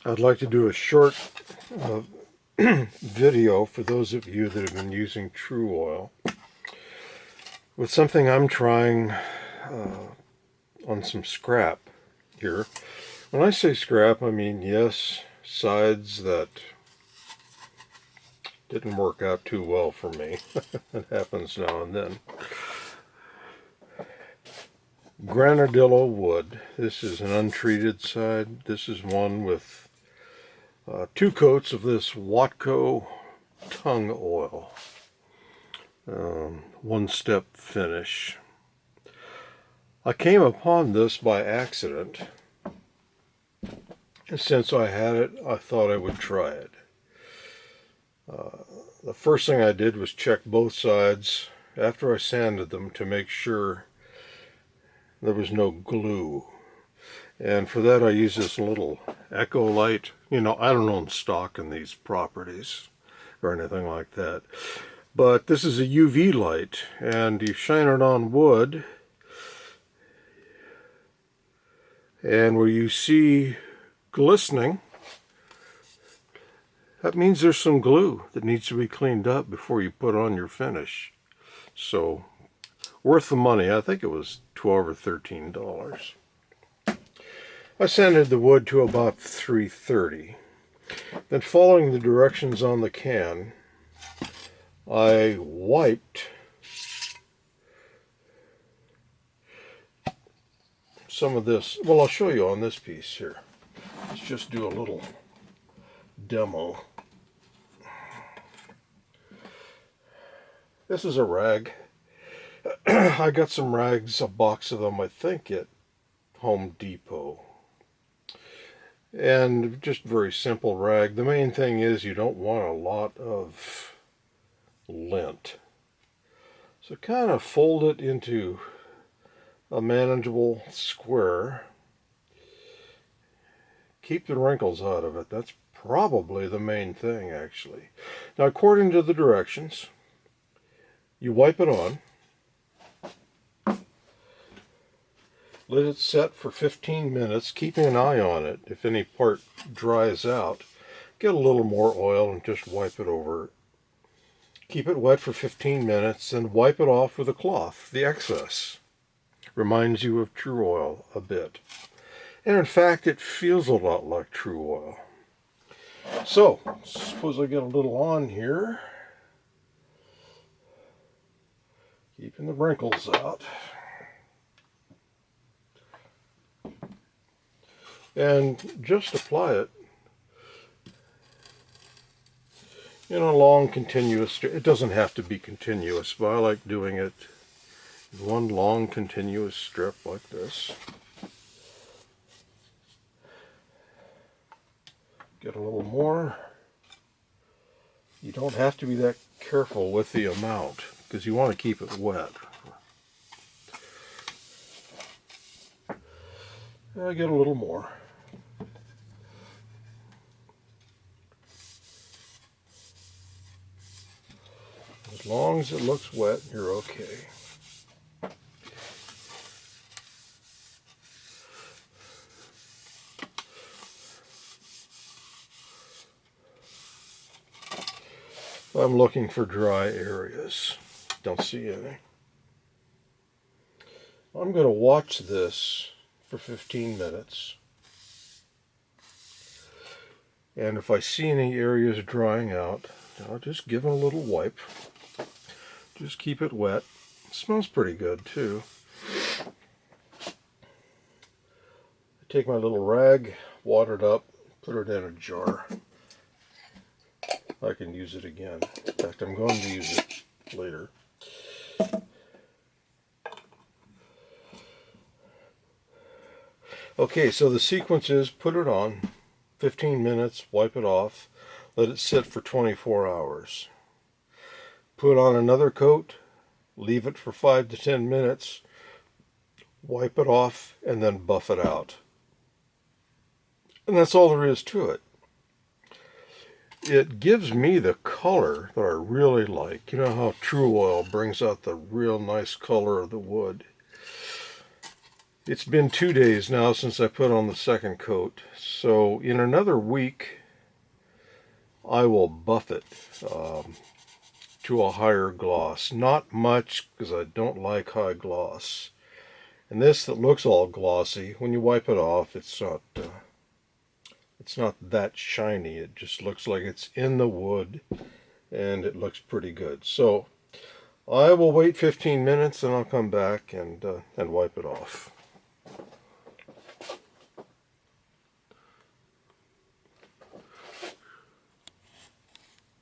I'd like to do a short uh, video for those of you that have been using tru-oil with something I'm trying on some scrap here. When I say scrap, I mean, yes, sides that didn't work out too well for me. It happens now and then. Granadillo wood. This is an untreated side. This is one with 2 coats of this Watco tung oil. One-step finish. I came upon this by accident. And since I had it, I thought I would try it. The first thing I did was check both sides after I sanded them to make sure there was no glue. And for that I use this little echo light. You know, I don't own stock in these properties or anything like that. But this is a UV light, and you shine it on wood, and where you see glistening, that means there's some glue that needs to be cleaned up before you put on your finish. So, worth the money. I think it was $12 or $13. I sanded the wood to about 330. Then, following the directions on the can, I wiped some of this. Well, I'll show you on this piece here. Let's just do a little demo. This is a rag. I got some rags, a box of them, I think, at Home Depot. And just very simple rag. The main thing is you don't want a lot of lint. So kind of fold it into a manageable square. Keep the wrinkles out of it. That's probably the main thing, actually. Now, according to the directions, you wipe it on. Let it set for 15 minutes, keeping an eye on it. If any part dries out, get a little more oil and just wipe it over. Keep it wet for 15 minutes and wipe it off with a cloth, the excess. Reminds you of tru-oil a bit. And in fact, it feels a lot like tru-oil. So, suppose I get a little on here. Keeping the wrinkles out. And just apply it in a long continuous strip. It doesn't have to be continuous, but I like doing it in one long continuous strip like this. Get a little more. You don't have to be that careful with the amount because you want to keep it wet. I get a little more. As long as it looks wet, you're okay. I'm looking for dry areas. Don't see any. I'm going to watch this for 15 minutes. And if I see any areas drying out, I'll just give it a little wipe. Just keep it wet. It smells pretty good too. I take my little rag, water it up, put it in a jar. I can use it again. In fact, I'm going to use it later. Okay, so the sequence is put it on, 15 minutes, wipe it off, let it sit for 24 hours. Put on another coat, leave it for 5 to 10 minutes, wipe it off, and then buff it out. And that's all there is to it. It gives me the color that I really like. You know how tru-oil brings out the real nice color of the wood. It's been 2 days now since I put on the second coat, so in another week I will buff it to a higher gloss. Not much, because I don't like high gloss. And this that looks all glossy, when you wipe it off, it's not that shiny. It just looks like it's in the wood, and it looks pretty good. So I will wait 15 minutes and I'll come back and wipe it off.